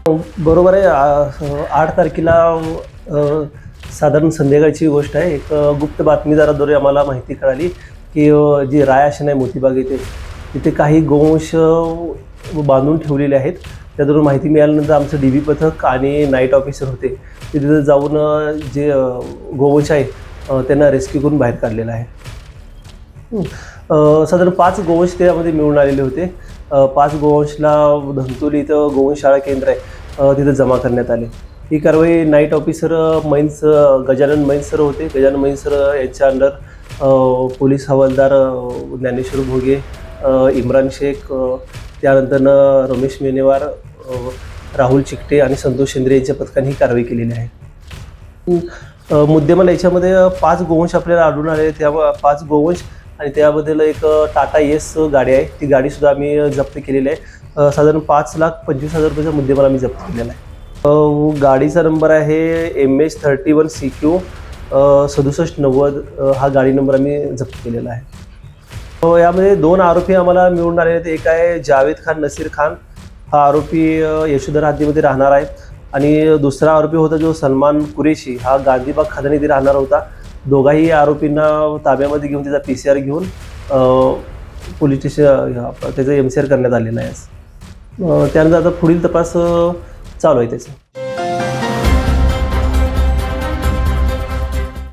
बरोबर आहे. 8 तारखेला साधारण संध्याकाळची गोष्ट आहे. एक गुप्त बातमीदाराद्वारे आम्हाला माहिती कळाली, की जी राय आहे मोतीबाग येथे, तिथे काही गोवंश बांधून ठेवलेले आहेत. त्यावरून माहिती मिळाल्यानंतर आमचं DB पथक आणि नाईट ऑफिसर होते. ते तिथे जाऊन जे गोवंश आहे त्यांना रेस्क्यू करून बाहेर काढलेलं आहे. साधारण 5 गोवंश त्यामध्ये मिळून आलेले होते. 5 गोवंशला धंतोली इथं गोवंशाळा केंद्र आहे, तिथं जमा करण्यात आले. ही कारवाई नाईट ऑफिसर गजानन मैन्स सर होते. गजानन मैन्स सर यांच्या अंडर पोलीस हवालदार ज्ञानेश्वर भोगे, इम्रान शेख, त्यानंतरनं रमेश मेनेवार, राहुल चिकटे आणि संतोष शेंद्रे यांच्या पथकाने ही कारवाई केलेली आहे. मुद्देमाल याच्यामध्ये 5 गोवंश आपल्याला आढळून आले. त्या 5 गोवंश आणि त्याबद्दल एक टाटा येस गाडी आहे, ती गाडीसुद्धा आम्ही जप्त केलेली आहे. साधारण 5,25,000 रुपयाचा मुद्देमाल आम्ही जप्त केलेला आहे. गाडीचा नंबर आहे MH31 CQ 6790. हा गाडी नंबर आम्ही जप्त केलेला आहे. यामध्ये 2 आरोपी आम्हाला मिळून आलेले आहेत. एक आहे जावेद खान नसीर खान, हा आरोपी यशोधर हद्दीमध्ये राहणार आहे. आणि दुसरा आरोपी होता जो सलमान कुरेशी, हा गांधीबाग खदान येथे राहणार होता. दोघाही आरोपींना ताब्यामध्ये घेऊन त्याचा PCR घेऊन पोलीस स्टेशन त्याचं MCR करण्यात आलेलं आहे. त्यानंतर आता पुढील तपास चालू आहे त्याचा.